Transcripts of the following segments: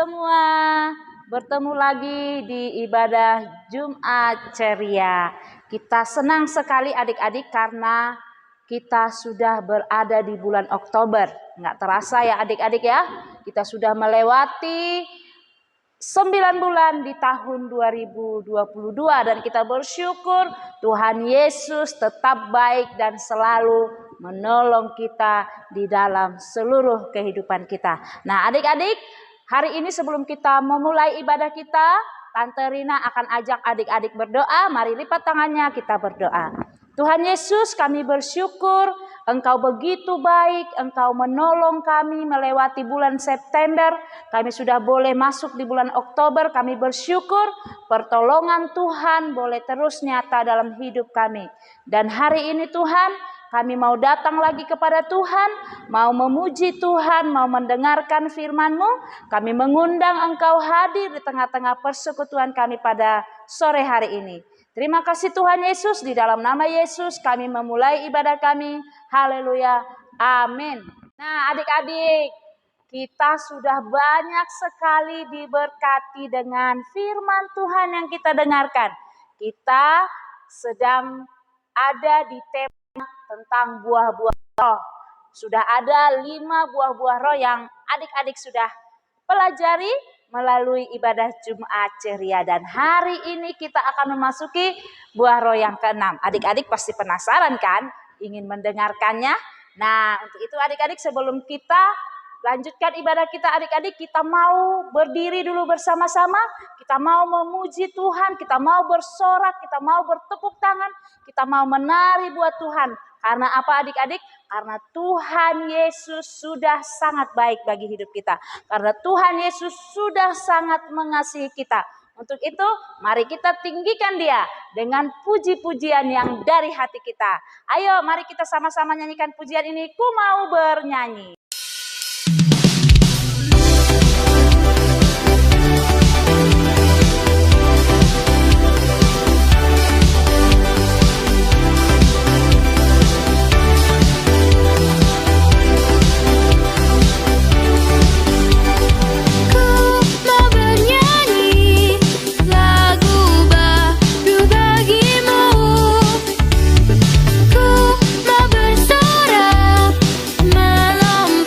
semua, bertemu lagi di ibadah Jumat Ceria. Kita senang sekali adik-adik karena kita sudah berada di bulan Oktober. Nggak terasa ya adik-adik ya, kita sudah melewati 9 bulan di tahun 2022 dan kita bersyukur Tuhan Yesus tetap baik dan selalu menolong kita di dalam seluruh kehidupan kita. Nah adik-adik, hari ini sebelum kita memulai ibadah kita, Tante Rina akan ajak adik-adik berdoa. Mari lipat tangannya, kita berdoa. Tuhan Yesus, kami bersyukur Engkau begitu baik, Engkau menolong kami melewati bulan September. Kami sudah boleh masuk di bulan Oktober. Kami bersyukur pertolongan Tuhan boleh terus nyata dalam hidup kami. Dan hari ini Tuhan, kami mau datang lagi kepada Tuhan, mau memuji Tuhan, mau mendengarkan firman-Mu. Kami mengundang Engkau hadir di tengah-tengah persekutuan kami pada sore hari ini. Terima kasih Tuhan Yesus, di dalam nama Yesus kami memulai ibadah kami. Haleluya, amin. Nah adik-adik, kita sudah banyak sekali diberkati dengan firman Tuhan yang kita dengarkan. Kita sedang ada di tema tentang buah-buah roh. Sudah ada 5 buah-buah roh yang adik-adik sudah pelajari melalui ibadah Jumat Ceria. Dan hari ini kita akan memasuki buah roh yang ke-6. Adik-adik pasti penasaran kan? Ingin mendengarkannya? Nah untuk itu adik-adik sebelum kita lanjutkan ibadah kita, adik-adik kita mau berdiri dulu bersama-sama. Kita mau memuji Tuhan, kita mau bersorak, kita mau bertepuk tangan, kita mau menari buat Tuhan. Karena apa adik-adik? Karena Tuhan Yesus sudah sangat baik bagi hidup kita. Karena Tuhan Yesus sudah sangat mengasihi kita. Untuk itu mari kita tinggikan Dia dengan puji-pujian yang dari hati kita. Ayo mari kita sama-sama nyanyikan pujian ini. Ku mau bernyanyi. Ku mau bersorak melambungkan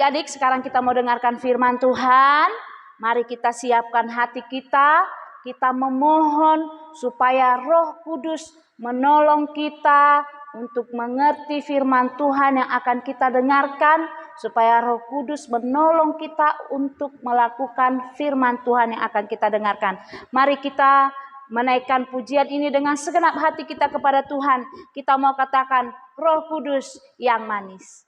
Adik-adik, sekarang kita mau dengarkan firman Tuhan. Mari kita siapkan hati kita. Kita memohon supaya Roh Kudus menolong kita untuk mengerti firman Tuhan yang akan kita dengarkan. Supaya Roh Kudus menolong kita untuk melakukan firman Tuhan yang akan kita dengarkan. Mari kita menaikkan pujian ini dengan segenap hati kita kepada Tuhan. Kita mau katakan, Roh Kudus yang manis.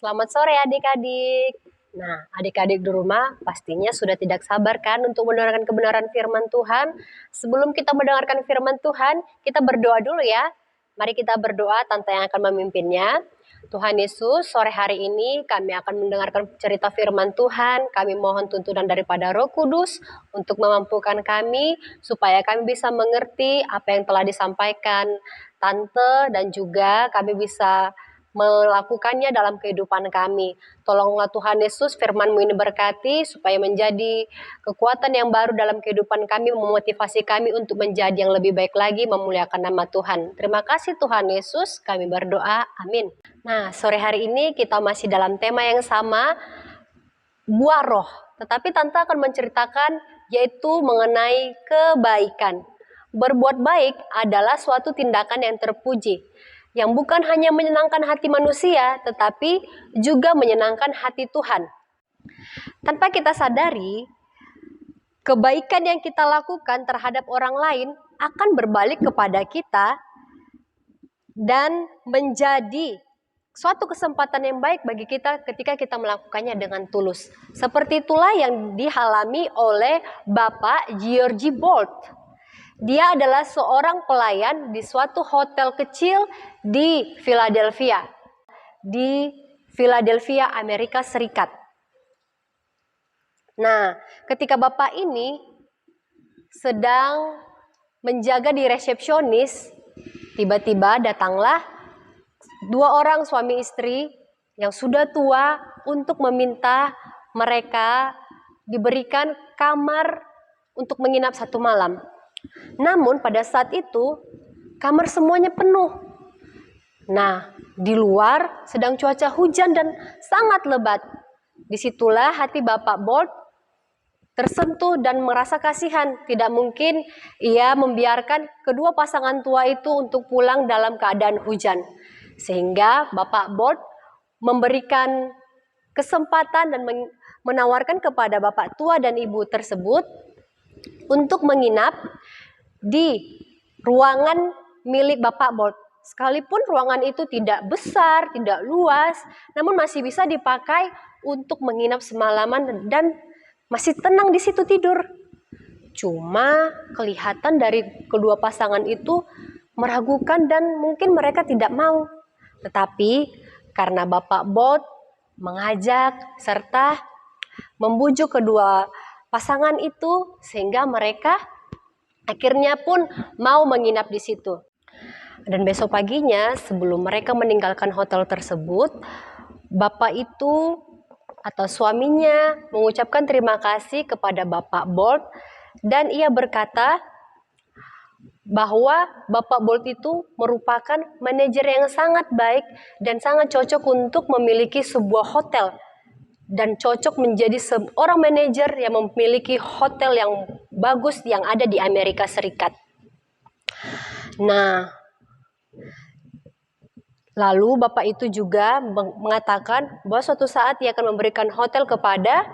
Selamat sore adik-adik. Nah, adik-adik di rumah pastinya sudah tidak sabar kan untuk mendengarkan kebenaran firman Tuhan. Sebelum kita mendengarkan firman Tuhan, kita berdoa dulu ya. Mari kita berdoa, Tante yang akan memimpinnya. Tuhan Yesus, sore hari ini kami akan mendengarkan cerita firman Tuhan. Kami mohon tuntunan daripada Roh Kudus untuk memampukan kami supaya kami bisa mengerti apa yang telah disampaikan Tante dan juga kami bisa melakukannya dalam kehidupan kami. Tolonglah Tuhan Yesus, firman-Mu ini berkati supaya menjadi kekuatan yang baru dalam kehidupan kami, memotivasi kami untuk menjadi yang lebih baik lagi, memuliakan nama Tuhan. Terima kasih Tuhan Yesus, kami berdoa, amin. Nah, sore hari ini kita masih dalam tema yang sama, buah roh. Tetapi Tante akan menceritakan yaitu mengenai kebaikan. Berbuat baik adalah suatu tindakan yang terpuji, yang bukan hanya menyenangkan hati manusia, tetapi juga menyenangkan hati Tuhan. Tanpa kita sadari, kebaikan yang kita lakukan terhadap orang lain akan berbalik kepada kita dan menjadi suatu kesempatan yang baik bagi kita ketika kita melakukannya dengan tulus. Seperti itulah yang dialami oleh Bapak George Bolt. Dia adalah seorang pelayan di suatu hotel kecil di Philadelphia. di Philadelphia, Amerika Serikat. Nah, ketika bapak ini sedang menjaga di resepsionis, tiba-tiba datanglah dua orang suami istri yang sudah tua untuk meminta mereka diberikan kamar untuk menginap 1 malam. Namun pada saat itu kamar semuanya penuh. Nah, di luar sedang cuaca hujan dan sangat lebat. Disitulah hati Bapak Bolt tersentuh dan merasa kasihan. Tidak mungkin ia membiarkan kedua pasangan tua itu untuk pulang dalam keadaan hujan. Sehingga Bapak Bolt memberikan kesempatan dan menawarkan kepada bapak tua dan ibu tersebut untuk menginap di ruangan milik Bapak Bolt. Sekalipun ruangan itu tidak besar, tidak luas, namun masih bisa dipakai untuk menginap semalaman dan masih tenang di situ tidur. Cuma kelihatan dari kedua pasangan itu meragukan dan mungkin mereka tidak mau. Tetapi karena Bapak Bolt mengajak serta membujuk kedua pasangan itu sehingga mereka akhirnya pun mau menginap di situ. Dan besok paginya sebelum mereka meninggalkan hotel tersebut, bapak itu atau suaminya mengucapkan terima kasih kepada Bapak Bolt dan ia berkata bahwa Bapak Bolt itu merupakan manajer yang sangat baik dan sangat cocok untuk memiliki sebuah hotel dan cocok menjadi seorang manajer yang memiliki hotel yang bagus yang ada di Amerika Serikat. Nah, lalu bapak itu juga mengatakan bahwa suatu saat ia akan memberikan hotel kepada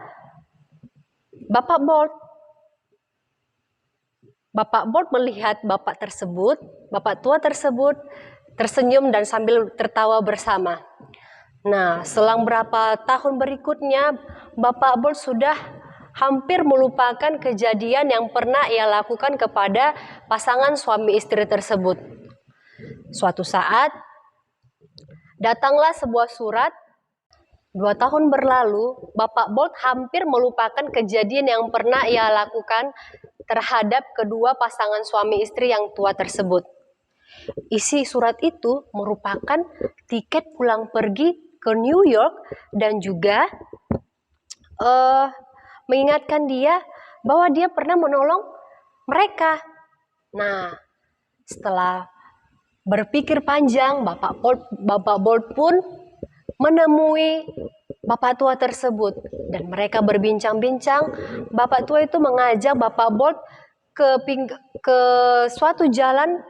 Bapak Bolt. Bapak Bolt melihat bapak tua tersebut tersenyum dan sambil tertawa bersama. Nah, selang berapa tahun berikutnya, Bapak Bolt sudah hampir melupakan kejadian yang pernah ia lakukan kepada pasangan suami istri tersebut. Suatu saat, datanglah sebuah surat. 2 tahun berlalu, Bapak Bolt hampir melupakan kejadian yang pernah ia lakukan terhadap kedua pasangan suami istri yang tua tersebut. Isi surat itu merupakan tiket pulang pergi ke New York dan juga mengingatkan dia bahwa dia pernah menolong mereka. Nah, setelah berpikir panjang, Bapak Bolt pun menemui bapak tua tersebut dan mereka berbincang-bincang. Bapak tua itu mengajak Bapak Bolt ke suatu jalan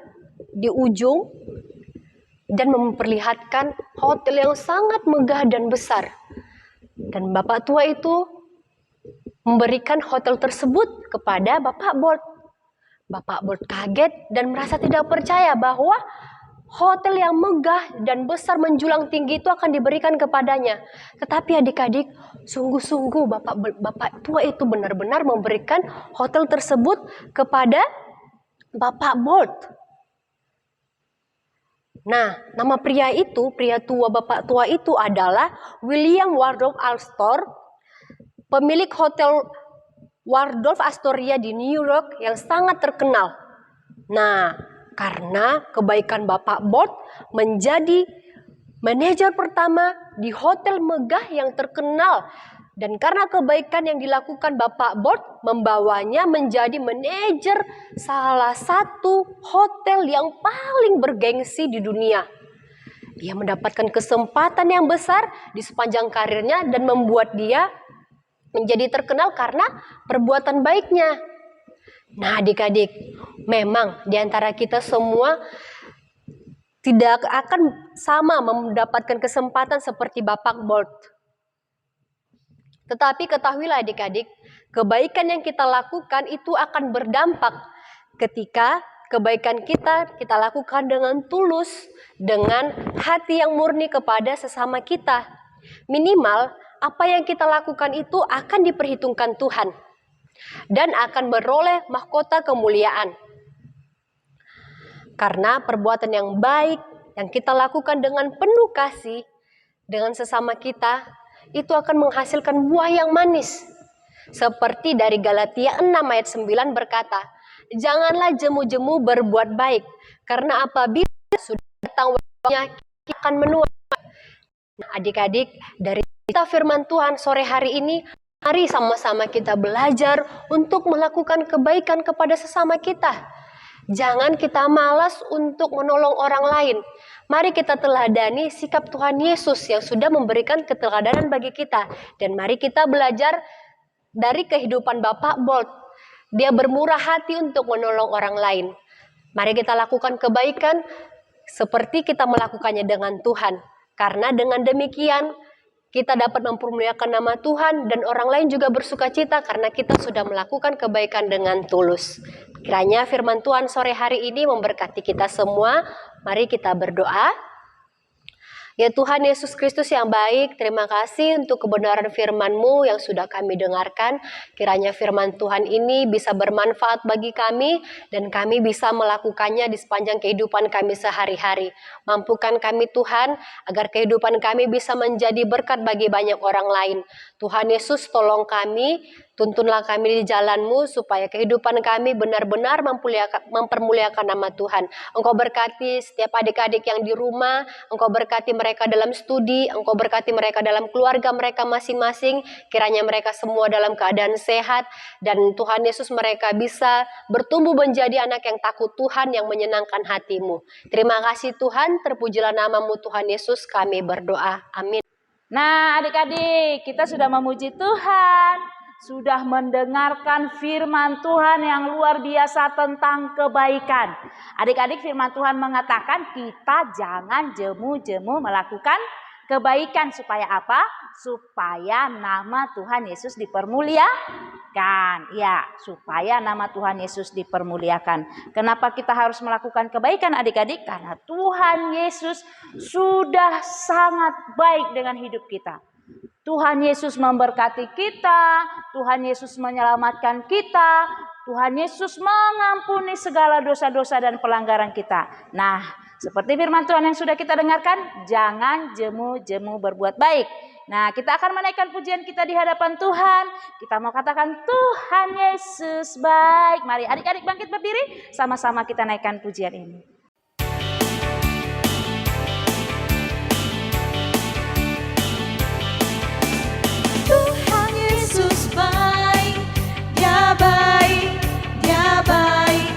di ujung dan memperlihatkan hotel yang sangat megah dan besar. Dan bapak tua itu memberikan hotel tersebut kepada Bapak Bolt. Bapak Bolt kaget dan merasa tidak percaya bahwa hotel yang megah dan besar menjulang tinggi itu akan diberikan kepadanya. Tetapi adik-adik, sungguh-sungguh bapak tua itu benar-benar memberikan hotel tersebut kepada Bapak Bolt. Nah, nama pria bapak tua itu adalah William Waldorf Astor, pemilik hotel Waldorf Astoria di New York yang sangat terkenal. Nah, karena kebaikan Bapak Bolt menjadi manajer pertama di hotel megah yang terkenal. Dan karena kebaikan yang dilakukan Bapak Bolt membawanya menjadi manajer salah satu hotel yang paling bergengsi di dunia. Dia mendapatkan kesempatan yang besar di sepanjang karirnya dan membuat dia menjadi terkenal karena perbuatan baiknya. Nah, adik-adik, memang di antara kita semua tidak akan sama mendapatkan kesempatan seperti Bapak Bolt. Tetapi ketahuilah adik-adik, kebaikan yang kita lakukan itu akan berdampak ketika kebaikan kita lakukan dengan tulus, dengan hati yang murni kepada sesama kita. Minimal apa yang kita lakukan itu akan diperhitungkan Tuhan dan akan beroleh mahkota kemuliaan. Karena perbuatan yang baik yang kita lakukan dengan penuh kasih dengan sesama kita, itu akan menghasilkan buah yang manis. Seperti dari Galatia 6 ayat 9 berkata, janganlah jemu-jemu berbuat baik, karena apabila sudah datang waktunya kita akan menuai. Nah, adik-adik, dari kita firman Tuhan sore hari ini, mari sama-sama kita belajar untuk melakukan kebaikan kepada sesama kita. Jangan kita malas untuk menolong orang lain. Mari kita teladani sikap Tuhan Yesus yang sudah memberikan keteladanan bagi kita. Dan mari kita belajar dari kehidupan Bapak Bolt. Dia bermurah hati untuk menolong orang lain. Mari kita lakukan kebaikan seperti kita melakukannya dengan Tuhan. Karena dengan demikian kita dapat mempermuliakan nama Tuhan dan orang lain juga bersuka cita karena kita sudah melakukan kebaikan dengan tulus. Kiranya firman Tuhan sore hari ini memberkati kita semua. Mari kita berdoa. Ya Tuhan Yesus Kristus yang baik, terima kasih untuk kebenaran firman-Mu yang sudah kami dengarkan. Kiranya firman Tuhan ini bisa bermanfaat bagi kami dan kami bisa melakukannya di sepanjang kehidupan kami sehari-hari. Mampukan kami Tuhan agar kehidupan kami bisa menjadi berkat bagi banyak orang lain. Tuhan Yesus tolong kami, tuntunlah kami di jalan-Mu supaya kehidupan kami benar-benar mempermuliakan nama Tuhan. Engkau berkati setiap adik-adik yang di rumah, Engkau berkati mereka dalam studi, Engkau berkati mereka dalam keluarga mereka masing-masing, kiranya mereka semua dalam keadaan sehat, dan Tuhan Yesus mereka bisa bertumbuh menjadi anak yang takut Tuhan, yang menyenangkan hati-Mu. Terima kasih Tuhan, terpujilah nama-Mu Tuhan Yesus, kami berdoa. Amin. Nah, adik-adik, kita sudah memuji Tuhan, sudah mendengarkan firman Tuhan yang luar biasa tentang kebaikan. Adik-adik, firman Tuhan mengatakan kita jangan jemu-jemu melakukan kebaikan. Supaya apa? Supaya nama Tuhan Yesus dipermuliakan. Ya, supaya nama Tuhan Yesus dipermuliakan. Kenapa kita harus melakukan kebaikan adik-adik? Karena Tuhan Yesus sudah sangat baik dengan hidup kita. Tuhan Yesus memberkati kita, Tuhan Yesus menyelamatkan kita, Tuhan Yesus mengampuni segala dosa-dosa dan pelanggaran kita. Nah, seperti firman Tuhan yang sudah kita dengarkan, jangan jemu-jemu berbuat baik. Nah, kita akan menaikkan pujian kita di hadapan Tuhan. Kita mau katakan Tuhan Yesus baik. Mari adik-adik bangkit berdiri, sama-sama kita naikkan pujian ini. Tuhan Yesus baik, Dia baik, Dia baik.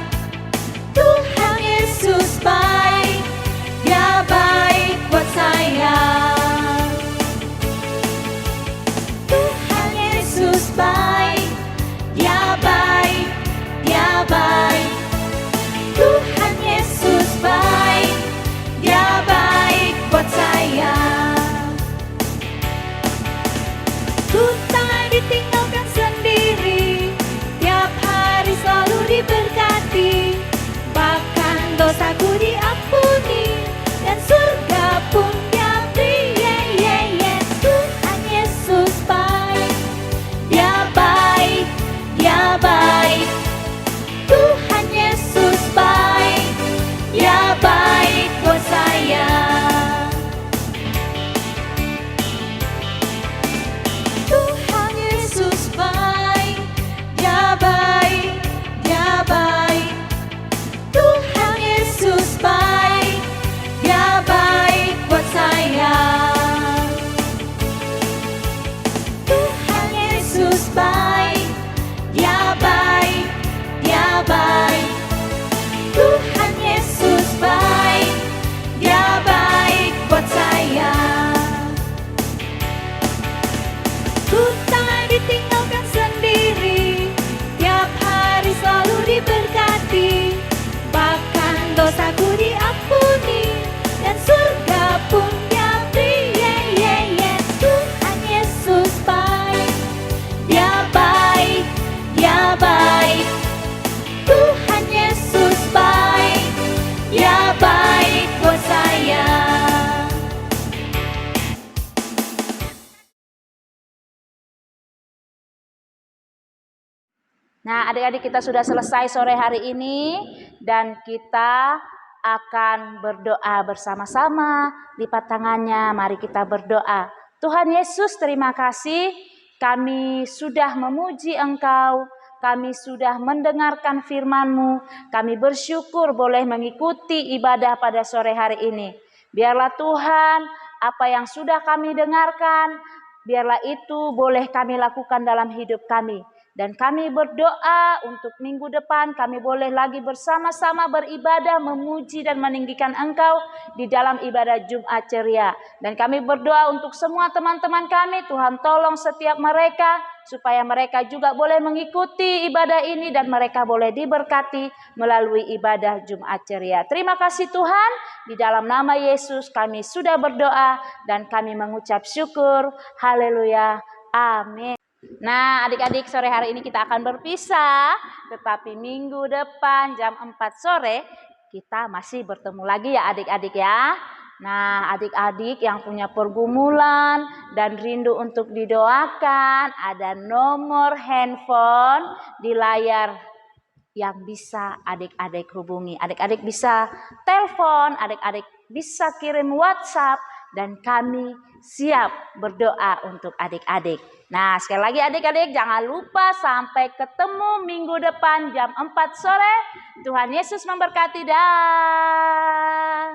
Tuhan Yesus baik, Dia baik buat saya. Tuhan Yesus baik, Dia baik, Dia baik. Tuhan Yesus baik, Dia baik buat saya. Ku tak ditinggalkan sendiri, tiap hari selalu diberkati. Bahkan dosaku diampuni, dan surga pun Dia beri. Tuhan Yesus baik, Dia baik, Dia baik. Tuhan Yesus baik, Dia baik buat saya. Tuhan Yesus baik, Dia baik, Dia baik. Tuhan Yesus baik, Dia baik buat saya. Tuhan Yesus baik, Dia baik, Dia baik. Tuhan Yesus baik, Dia baik buat saya. Ku tak ditinggalkan sendiri, tiap hari selalu diberkati. Bahkan dosaku diampuni, dan surga pun Dia beri. Tuhan Yesus baik, Dia baik, Dia baik. Tuhan Yesus baik, Dia baik buat saya. Nah, adik-adik kita sudah selesai sore hari ini dan kita akan berdoa bersama-sama. Lipat tangannya, mari kita berdoa. Tuhan Yesus, terima kasih. Kami sudah memuji Engkau. Kami sudah mendengarkan firman-Mu. Kami bersyukur boleh mengikuti ibadah pada sore hari ini. Biarlah Tuhan, apa yang sudah kami dengarkan, biarlah itu boleh kami lakukan dalam hidup kami. Dan kami berdoa untuk minggu depan kami boleh lagi bersama-sama beribadah, memuji dan meninggikan Engkau di dalam ibadah Jumat Ceria. Dan kami berdoa untuk semua teman-teman kami, Tuhan tolong setiap mereka supaya mereka juga boleh mengikuti ibadah ini dan mereka boleh diberkati melalui ibadah Jumat Ceria. Terima kasih Tuhan, di dalam nama Yesus kami sudah berdoa dan kami mengucap syukur. Haleluya. Amin. Nah, adik-adik, sore hari ini kita akan berpisah, tetapi minggu depan jam 4 sore kita masih bertemu lagi ya adik-adik ya. Nah, adik-adik yang punya pergumulan dan rindu untuk didoakan, ada nomor handphone di layar yang bisa adik-adik hubungi. Adik-adik bisa telepon, adik-adik bisa kirim WhatsApp, dan kami siap berdoa untuk adik-adik. Nah, sekali lagi adik-adik jangan lupa sampai ketemu minggu depan jam 4 sore. Tuhan Yesus memberkati. Dah.